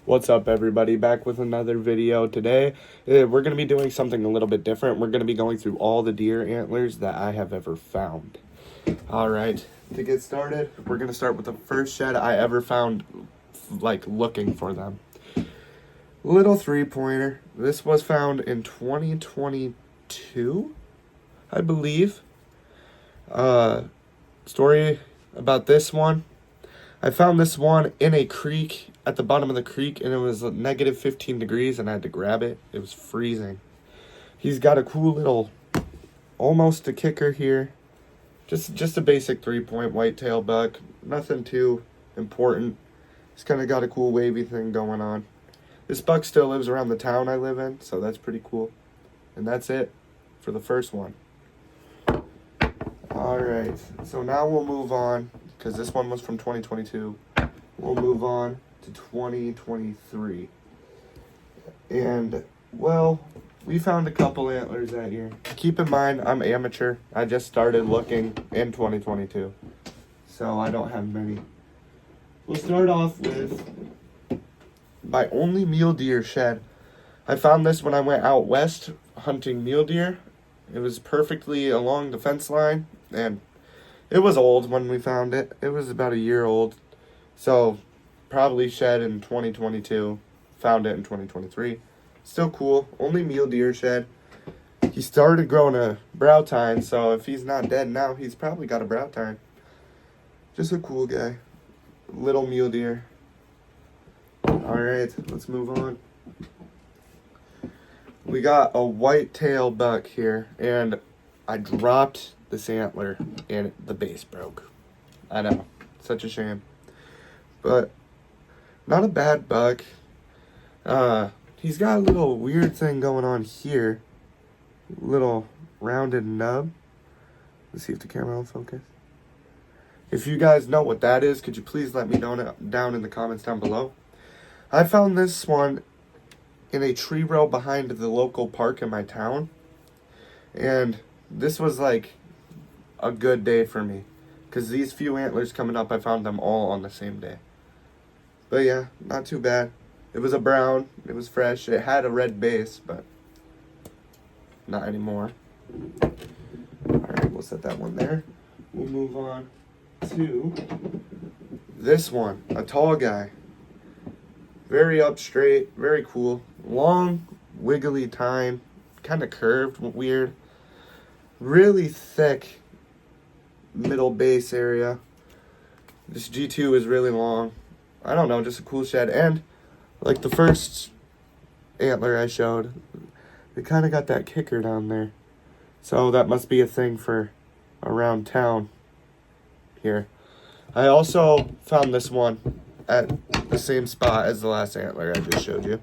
What's up, everybody? Back with another video today. We're going to be doing something a little bit different. We're going to be going through all the deer antlers that I have ever found. All right, to get started, we're going to start with the first shed I ever found, like, looking for them. Little three-pointer. This was found in 2022, I believe. Story about this one. I found this one in a creek, at the bottom of the creek, and it was negative 15 degrees, and I had to grab it. It was freezing. He's got a cool little, almost a kicker here. Just a basic three-point whitetail buck. Nothing too important. He's kind of got a cool wavy thing going on. This buck still lives around the town I live in, so that's pretty cool. And that's it for the first one. Alright, so now we'll move on, because this one was from 2022. We'll move on to 2023. And, well, we found a couple antlers that year. Keep in mind, I'm amateur. I just started looking in 2022, so I don't have many. We'll start off with my only mule deer shed. I found this when I went out west hunting mule deer. It was perfectly along the fence line, and it was old when we found it. It was about a year old, so probably shed in 2022, found it in 2023. Still cool, only mule deer shed. He started growing a brow tine, so if he's not dead now, he's probably got a brow tine. Just a cool guy. Little mule deer. Alright, let's move on. We got a whitetail buck here, and I dropped this antler and the base broke. I know, such a shame. But not a bad buck. He's got a little weird thing going on here. Little rounded nub. Let's see if the camera will focus. If you guys know what that is, could you please let me know down in the comments down below. I found this one in a tree row behind the local park in my town. And this was like a good day for me, because these few antlers coming up, I found them all on the same day. But yeah, not too bad. It was a brown, it was fresh, it had a red base, but not anymore. Alright, we'll set that one there. We'll move on to this one, a tall guy. Very up straight, very cool. Long, wiggly tine, kind of curved, weird. Really thick middle base area. This G2 is really long. I don't know, just a cool shed. And like the first antler I showed, they kind of got that kicker down there. So that must be a thing for around town here. I also found this one at the same spot as the last antler I just showed you.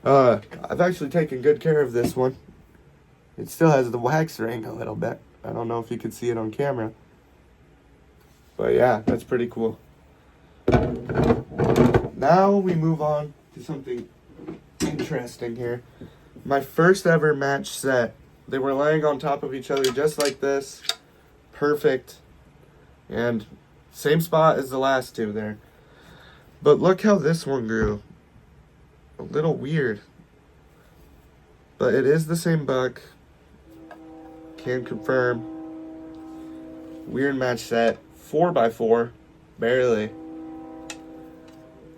I've actually taken good care of this one. It still has the wax ring a little bit. I don't know if you can see it on camera. But yeah, that's pretty cool. Now we move on to something interesting here. My first ever match set. They were laying on top of each other just like this. Perfect. And same spot as the last two there. But look how this one grew. A little weird. But it is the same buck. Can confirm. Weird match set. 4x4. Barely.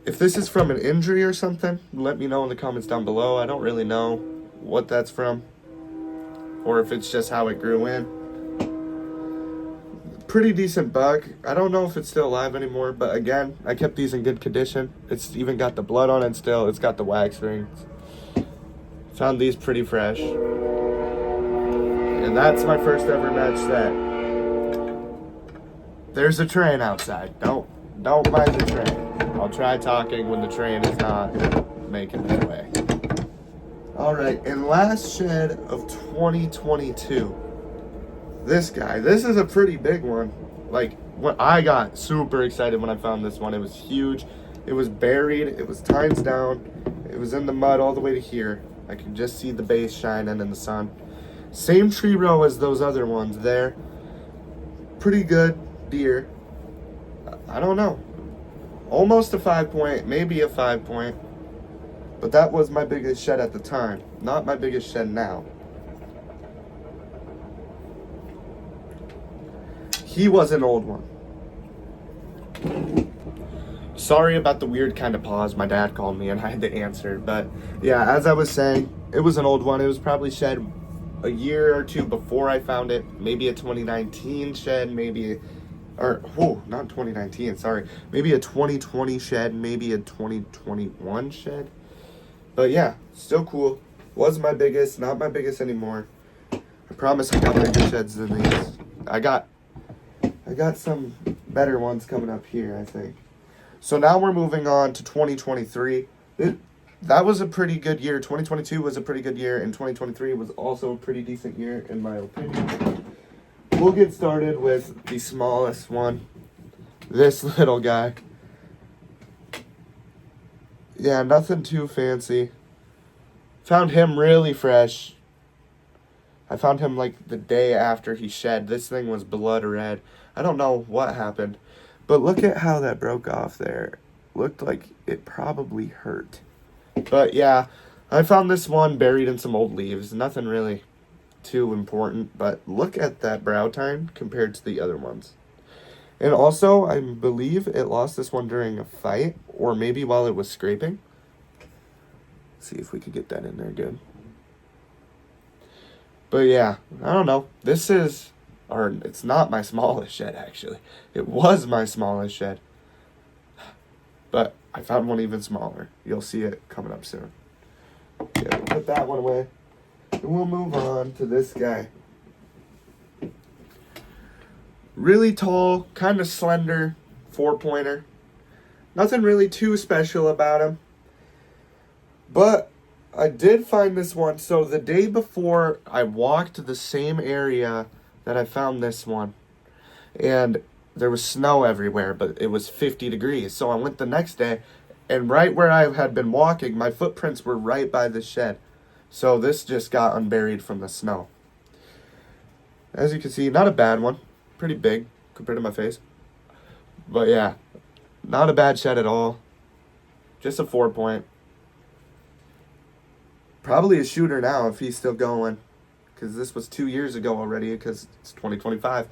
If this is from an injury or something, let me know in the comments down below. I don't really know what that's from, or if it's just how it grew in. Pretty decent buck. I don't know if it's still alive anymore, but again, I kept these in good condition. It's even got the blood on it still. It's got the wax rings. Found these pretty fresh. And that's my first ever match set. There's a train outside. Don't mind the train. I'll try talking when the train is not making its way. Alright, and last shed of 2022. This guy. This is a pretty big one. Like, when I got super excited when I found this one. It was huge. It was buried. It was tines down. It was in the mud all the way to here. I could just see the base shining in the sun. Same tree row as those other ones there. Pretty good deer. I don't know. almost a 5 point, maybe a 5 point. But that was my biggest shed at the time, not my biggest shed now. He was an old one. Sorry about the weird kind of pause. My dad called me and I had to answer. But yeah, as I was saying, it was an old one. It was probably shed a year or two before I found it. Maybe a 2019 shed, not 2019, sorry. Maybe a 2020 shed, maybe a 2021 shed. But yeah, still cool. Was my biggest, not my biggest anymore. I promise I got bigger sheds than these. I got some better ones coming up here, I think. So now we're moving on to 2023. That was a pretty good year. 2022 was a pretty good year, and 2023 was also a pretty decent year, in my opinion. We'll get started with the smallest one. This little guy. Yeah, nothing too fancy. Found him really fresh. I found him like the day after he shed. This thing was blood red. I don't know what happened. But look at how that broke off there. Looked like it probably hurt. But yeah, I found this one buried in some old leaves. Nothing really too important. But look at that brow tine compared to the other ones. And also, I believe it lost this one during a fight. Or maybe while it was scraping. See if we could get that in there good. But yeah, I don't know. It's not my smallest shed, actually. It was my smallest shed. But I found one even smaller. You'll see it coming up soon. Okay, we'll put that one away. And we'll move on to this guy. Really tall, kind of slender, 4-pointer. Nothing really too special about him. But I did find this one. So the day before, I walked the same area that I found this one. And there was snow everywhere, but it was 50 degrees. So I went the next day, and right where I had been walking, my footprints were right by the shed. So this just got unburied from the snow. As you can see, not a bad one. Pretty big compared to my face. But yeah, not a bad shed at all. Just a 4-point. Probably a shooter now if he's still going. Because this was 2 years ago already, because it's 2025.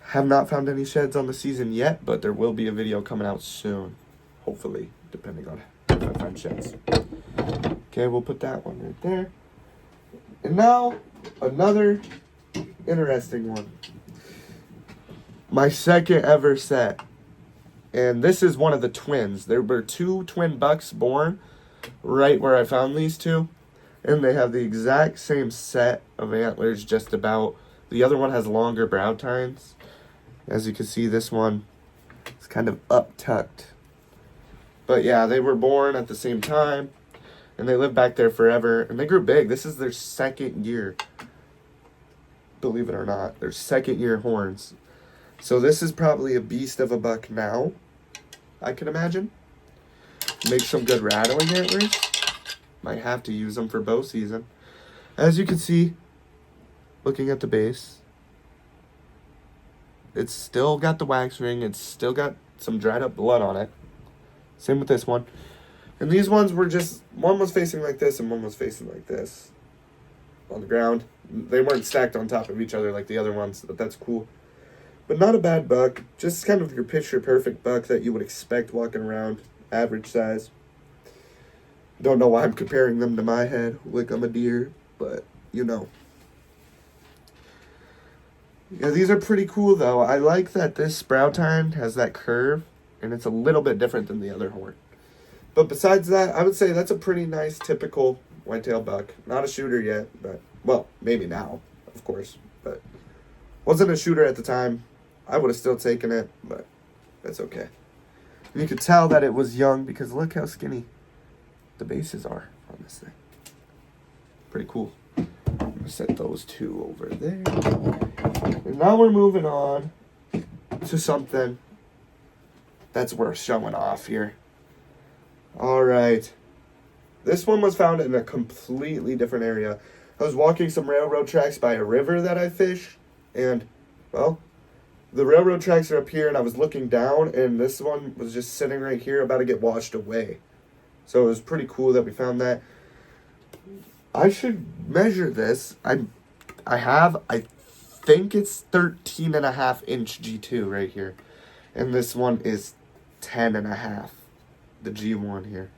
Have not found any sheds on the season yet, but there will be a video coming out soon. Hopefully, depending on if I find sheds. Okay, we'll put that one right there. And now, another interesting one. My second ever set. And this is one of the twins. There were 2 twin bucks born right where I found these 2. And they have the exact same set of antlers, just about. The other one has longer brow tines. As you can see, this one is kind of up-tucked. But yeah, they were born at the same time. And they lived back there forever. And they grew big. This is their second year. Believe it or not. Their second year horns. So this is probably a beast of a buck now, I can imagine. Make some good rattling antlers. Might have to use them for bow season. As you can see, looking at the base, it's still got the wax ring. It's still got some dried up blood on it. Same with this one. And these ones were just, one was facing like this and one was facing like this on the ground. They weren't stacked on top of each other like the other ones, but that's cool. But not a bad buck. Just kind of your picture perfect buck that you would expect walking around. Average size. Don't know why I'm comparing them to my head like I'm a deer, but you know. Yeah, these are pretty cool though. I like that this brow tine has that curve, and it's a little bit different than the other horn. But besides that, I would say that's a pretty nice, typical whitetail buck. Not a shooter yet, but, well, maybe now, of course. But wasn't a shooter at the time. I would have still taken it, but that's okay. And you could tell that it was young because look how skinny the bases are on this thing. Pretty cool. I'm gonna set those 2 over there. And now we're moving on to something that's worth showing off here. Alright. This one was found in a completely different area. I was walking some railroad tracks by a river that I fish, and, well, the railroad tracks are up here, and I was looking down, and this one was just sitting right here, about to get washed away. So it was pretty cool that we found that. I should measure this. I think it's 13.5-inch G2 right here. And this one is 10.5, the G1 here.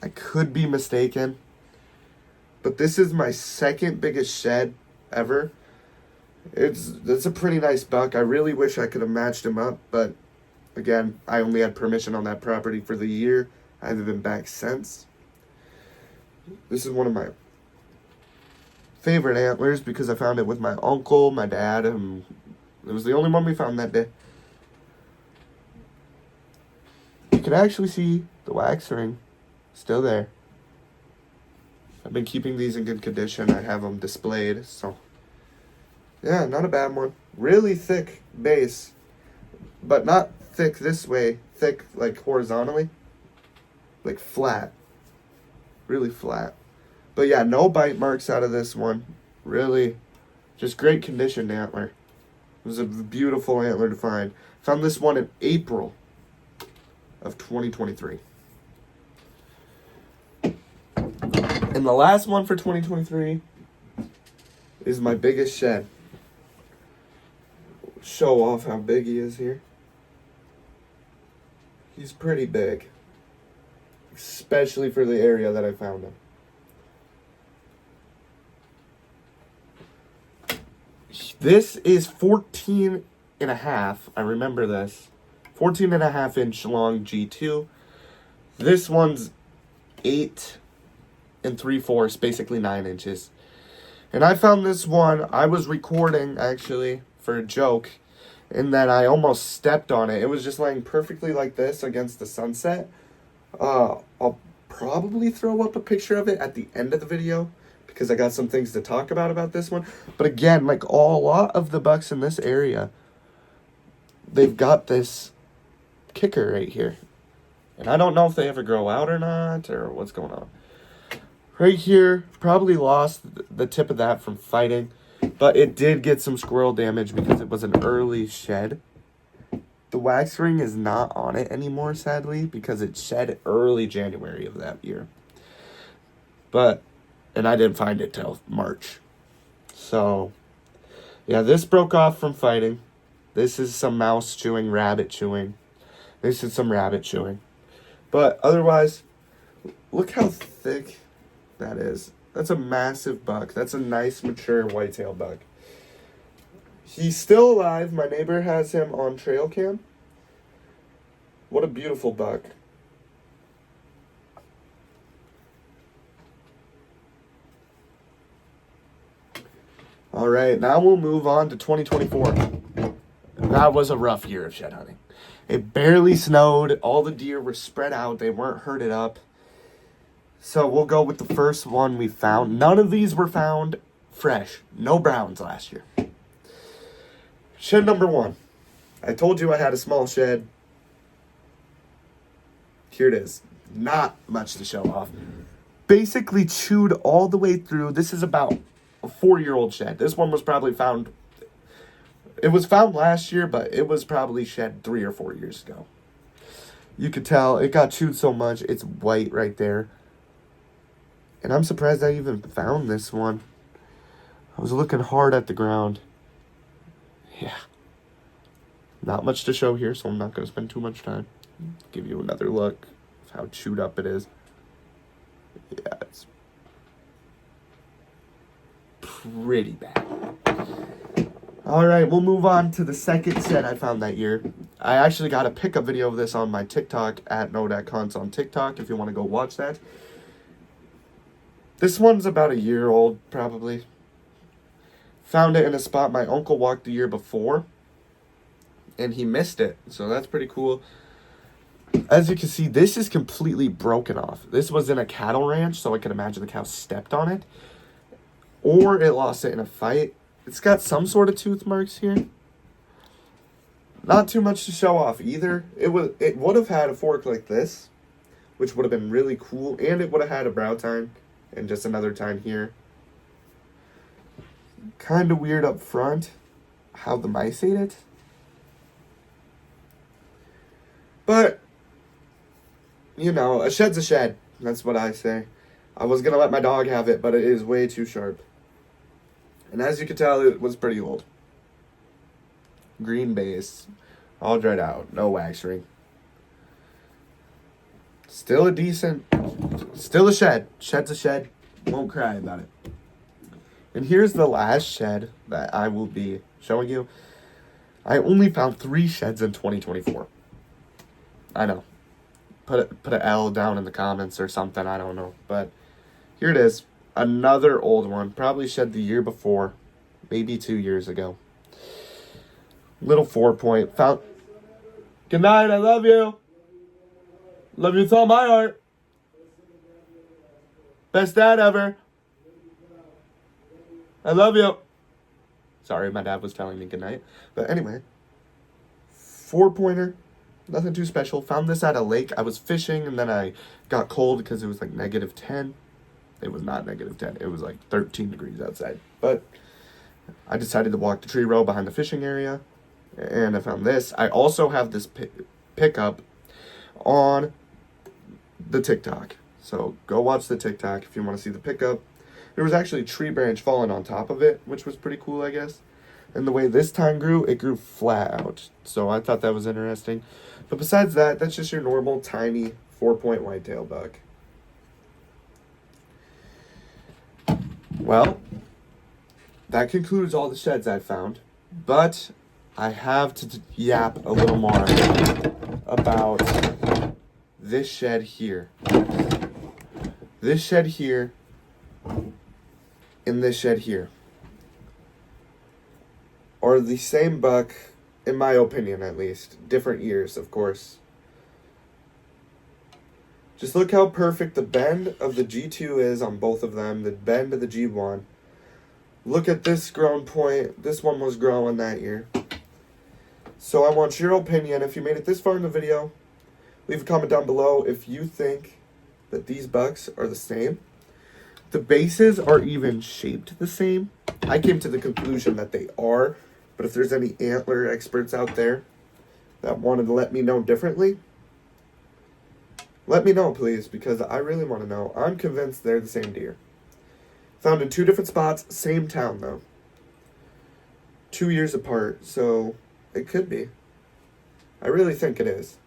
I could be mistaken, but this is my second biggest shed ever. It's a pretty nice buck. I really wish I could have matched him up, but again, I only had permission on that property for the year. I haven't been back since. This is one of my favorite antlers because I found it with my uncle, my dad, and it was the only one we found that day. You can actually see the wax ring still there. I've been keeping these in good condition. I have them displayed, so yeah, not a bad one. Really thick base, but not thick this way. Thick like horizontally, like flat. Really flat. But yeah, no bite marks out of this one. Really, just great conditioned antler. It was a beautiful antler to find. Found this one in April of 2023. And the last one for 2023 is my biggest shed. Show off how big he is here. He's pretty big, especially for the area that I found him. This is 14.5. I remember this. 14.5-inch long G2. This one's 8 3/4, basically 9 inches. And I found this one, I was recording actually for a joke, and then I almost stepped on it. It was just laying perfectly like this against the sunset. I'll probably throw up a picture of it at the end of the video because I got some things to talk about this one. But again, like a lot of the bucks in this area, they've got this kicker right here. And I don't know if they ever grow out or not, or what's going on. Right here, probably lost the tip of that from fighting, but it did get some squirrel damage because it was an early shed. The wax ring is not on it anymore, sadly, because it shed early January of that year. And I didn't find it till March. So, yeah, this broke off from fighting. This is some mouse chewing, rabbit chewing. This is some rabbit chewing. But otherwise, look how thick that is. That's a massive buck. That's a nice, mature whitetail buck. He's still alive. My neighbor has him on trail cam. What a beautiful buck. All right, now we'll move on to 2024. That was a rough year of shed hunting. It barely snowed. All the deer were spread out. They weren't herded up. So we'll go with the first one we found. None of these were found fresh. No browns last year. Shed number 1. I told you I had a small shed. Here it is. Not much to show off. Basically chewed all the way through. This is about a 4-year-old shed. This one was probably found. It was found last year, but it was probably shed 3 or 4 years ago. You could tell it got chewed so much. It's white right there. And I'm surprised I even found this one. I was looking hard at the ground. Yeah. Not much to show here, so I'm not going to spend too much time. Give you another look of how chewed up it is. Yeah, it's pretty bad. All right, we'll move on to the second set I found that year. I actually got a pickup video of this on my TikTok at no.hunts on TikTok if you want to go watch that. This one's about a year old, probably. Found it in a spot my uncle walked the year before, and he missed it, so that's pretty cool. As you can see, this is completely broken off. This was in a cattle ranch, so I can imagine the cow stepped on it, or it lost it in a fight. It's got some sort of tooth marks here. Not too much to show off either. It would have had a fork like this, which would have been really cool, and it would have had a brow tine and just another tine here. Kind of weird up front. how the mice ate it. But, you know, a shed's a shed. That's what I say. I was going to let my dog have it, but it is way too sharp. And as you can tell, it was pretty old. Green base. All dried out. No wax ring. Still a decent... Still a shed. Shed's a shed. Won't cry about it. And here's the last shed that I will be showing you. I only found 3 sheds in 2024. I know. Put an L down in the comments or something. I don't know. But here it is. Another old one. Probably shed the year before. Maybe 2 years ago. Little 4-point. Found. Good night. I love you. Love you with all my heart. Best dad ever. I love you. Sorry, my dad was telling me goodnight. But anyway. 4-pointer. Nothing too special. Found this at a lake. I was fishing and then I got cold because it was like -10. It was not -10. It was like 13 degrees outside. But I decided to walk the tree row behind the fishing area. And I found this. I also have this pickup on the TikTok. So go watch the TikTok if you want to see the pickup. There was actually a tree branch falling on top of it, which was pretty cool, I guess. And the way this time grew, it grew flat out. So I thought that was interesting. But besides that, that's just your normal tiny 4-point whitetail buck. Well, that concludes all the sheds I found. But I have to yap a little more about this shed here. This shed here and this shed here are the same buck, in my opinion at least. Different years, of course. Just look how perfect the bend of the G2 is on both of them, the bend of the G1. Look at this grown point. This one was growing that year. So I want your opinion. If you made it this far in the video, leave a comment down below if you think that these bucks are the same. The bases are even shaped the same. I came to the conclusion that they are, but if there's any antler experts out there that wanted to let me know differently, let me know, please, because I really want to know. I'm convinced they're the same deer. Found in 2 different spots, same town, though. 2 years apart, so it could be. I really think it is.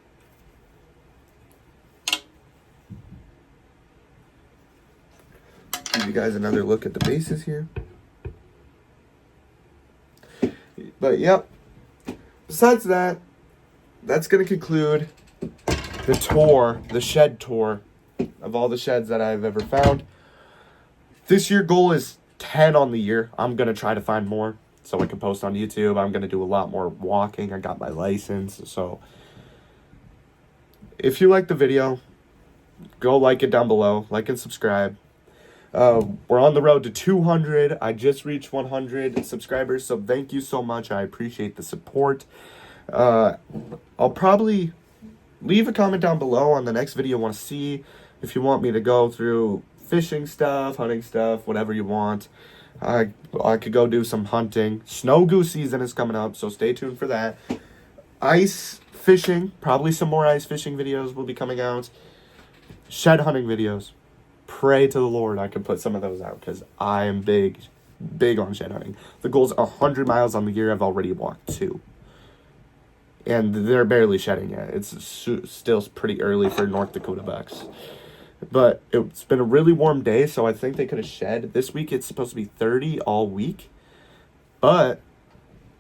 Give you guys another look at the bases here. But, yep. Besides that, that's going to conclude the tour, the shed tour of all the sheds that I've ever found. This year goal is 10 on the year. I'm going to try to find more so I can post on YouTube. I'm going to do a lot more walking. I got my license. So if you like the video, go like it down below. Like and subscribe. We're on the road to 200. I just reached 100 subscribers. So thank you so much. I appreciate the support. I'll probably leave a comment down below on the next video you want to see. If you want me to go through fishing stuff, hunting stuff, whatever you want. I could go do some hunting. Snow goose season is coming up, so stay tuned for that. Ice fishing, probably some more ice fishing videos will be coming out. Shed hunting videos. Pray to the Lord I can put some of those out because I am big on shed hunting. The goal's 100 miles on the year. I've already walked 2. And they're barely shedding yet. It's still pretty early for North Dakota bucks. But it's been a really warm day, so I think they could have shed. This week it's supposed to be 30 all week. But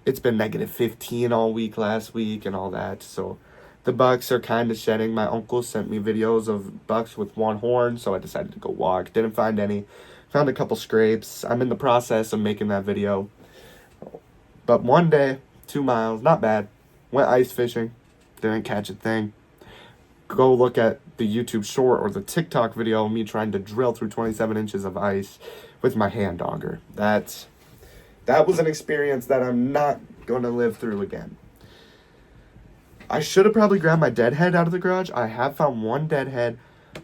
it's been -15 all week last week and all that. So the bucks are kind of shedding. My uncle sent me videos of bucks with 1 horn, so I decided to go walk. Didn't find any. Found a couple scrapes. I'm in the process of making that video. But one day, 2 miles, not bad. Went ice fishing. Didn't catch a thing. Go look at the YouTube short or the TikTok video of me trying to drill through 27 inches of ice with my hand auger. That was an experience that I'm not going to live through again. I should have probably grabbed my deadhead out of the garage. I have found 1 deadhead.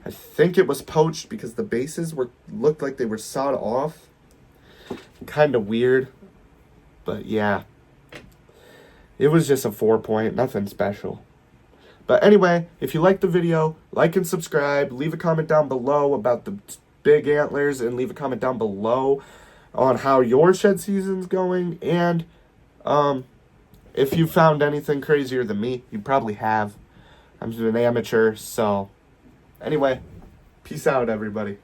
I think it was poached because the bases looked like they were sawed off. Kind of weird. But yeah. It was just a 4-point, nothing special. But anyway, if you liked the video, like and subscribe. Leave a comment down below about the big antlers, and leave a comment down below on how your shed season's going. And if you found anything crazier than me, you probably have. I'm just an amateur, so anyway, peace out, everybody.